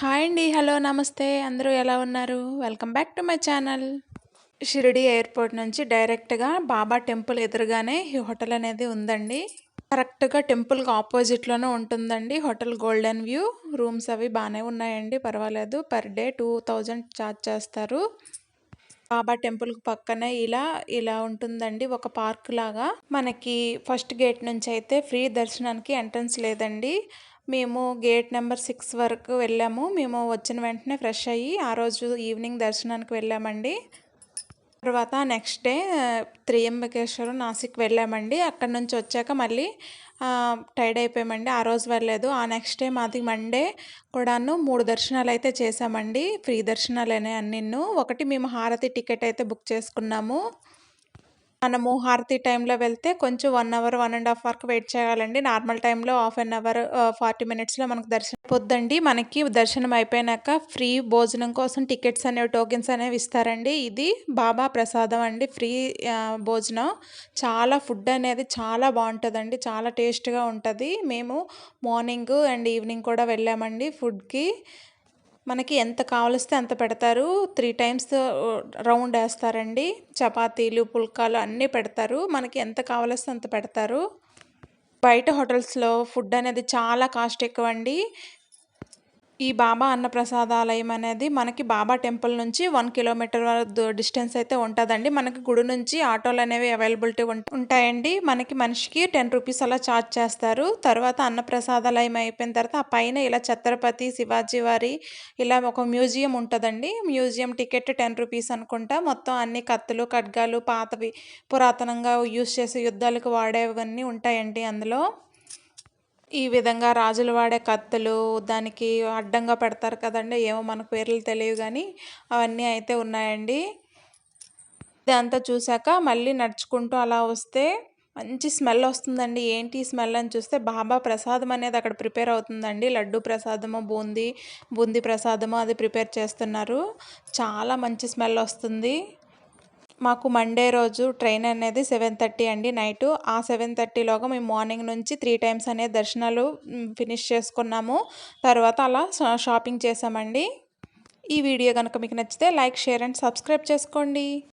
Hi అండి. Hello. నమస్తే. అందరూ ఎలా ఉన్నారు? Welcome back to my channel. Shirdi airport నుంచి డైరెక్ట్‌గా బాబా టెంపుల్ ఎదురుగానే ఈ హోటల్ అనేది ఉందండి. కరెక్ట్‌గా టెంపుల్‌కి ఆపోజిట్‌లోనే ఉంటుందండి హోటల్ గోల్డెన్ వ్యూ. రూమ్స్ అవి బానే ఉన్నాయండి. పర్వాలేదు. పర్ డే 2000 చార్జ్ చేస్తారు. బాబా టెంపుల్‌కి పక్కనే ఇలా ఉంటుందండి ఒక పార్క్ లాగా. మనకి ఫస్ట్ గేట్ నుంచి అయితే ఫ్రీ దర్శనానికి ఎంట్రన్స్ లేదండి. మేము గేట్ నెంబర్ 6 వరకు వెళ్ళాము. మేము వచ్చిన వెంటనే ఫ్రెష్ అయ్యి ఆ రోజు ఈవినింగ్ దర్శనానికి వెళ్ళామండి. తర్వాత నెక్స్ట్ డే త్రియంబకేశ్వరం, నాసిక్ వెళ్ళామండి. అక్కడి నుంచి వచ్చాక మళ్ళీ టైర్డ్ అయిపోయామండి. ఆ రోజు వెళ్ళలేదు. ఆ నెక్స్ట్ డే మాది మండే కూడాను 3 దర్శనాలైతే చేశామండి. ఫ్రీ దర్శనాలేనే అన్నీను. ఒకటి మేము హారతి టికెట్ అయితే బుక్ చేసుకున్నాము. మనము హారతి టైంలో వెళ్తే కొంచెం 1 అవర్, 1 ½ వరకు వెయిట్ చేయాలండి. నార్మల్ టైంలో హాఫ్ అన్ అవర్ 40 మినిట్స్‌లో మనకు దర్శనం అయిపోద్దండి. మనకి దర్శనం అయిపోయినాక ఫ్రీ భోజనం కోసం టికెట్స్ అనేవి, టోకెన్స్ అనేవి ఇస్తారండి. ఇది బాబా ప్రసాదం అండి. ఫ్రీ భోజనం. చాలా ఫుడ్ అనేది చాలా బావుంటదండి. చాలా టేస్ట్‌గా ఉంటది. మేము మార్నింగ్ అండ్ ఈవినింగ్ కూడా వెళ్ళామండి ఫుడ్‌కి. మనకి ఎంత కావలిస్తే అంత పెడతారు. 3 టైమ్స్ రౌండ్ ఏస్తారండి. చపాతీలు, పుల్కాలు అన్నీ పెడతారు. మనకి ఎంత కావలిస్తే అంత పెడతారు. బయట హోటల్స్‌లో ఫుడ్ అనేది చాలా కాస్ట్ ఎక్కువండి. ఈ బాబా అన్నప్రసాదాలయం అనేది మనకి బాబా టెంపుల్ నుంచి 1 కిలోమీటర్ డిస్టెన్స్ అయితే ఉంటదండి. మనకి గుడి నుంచి ఆటోలనేవి అవైలబిలిటీ ఉంటాయండి. మనకి మనిషికి 10 రూపీస్ అలా చార్జ్ చేస్తారు. తర్వాత అన్నప్రసాదాలయం అయిపోయిన తర్వాత ఆ పైన ఇలా ఛత్రపతి శివాజీ వారి ఇలా ఒక మ్యూజియం ఉంటదండి. మ్యూజియం టికెట్ 10 రూపీస్ అనుకుంటా. మొత్తం అన్ని కత్తులు, ఖడ్గాలు పాతవి పురాతనంగా యూజ్ చేసే యుద్ధాలకు వాడేవన్నీ ఉంటాయండి అందులో. ఈ విధంగా రాజులు వాడే కత్తులు, దానికి అడ్డంగా పెడతారు కదండీ! ఏమో మనకు పేర్లు తెలియవు గానీ, అవన్నీ అయితే ఉన్నాయండి. ఇదంతా చూసాక మళ్ళీ నడుచుకుంటూ అలా వస్తే మంచి స్మెల్ వస్తుందండి. ఏంటి ఈ స్మెల్ అని చూస్తే బాబా ప్రసాదం అనేది అక్కడ ప్రిపేర్ అవుతుందండి. లడ్డు ప్రసాదము, బూందీ ప్రసాదము అది ప్రిపేర్ చేస్తున్నారు. చాలా మంచి స్మెల్ వస్తుంది. మాకు మండే రోజు ట్రైన్ అనేది 7:30 అండి నైటు. ఆ 7:30లోగా మేము మార్నింగ్ నుంచి 3 టైమ్స్ అనేది దర్శనాలు ఫినిష్ చేసుకున్నాము. తర్వాత అలా షాపింగ్ చేసామండి. ఈ వీడియో గనుక మీకు నచ్చితే లైక్, షేర్ అండ్ సబ్స్క్రైబ్ చేసుకోండి.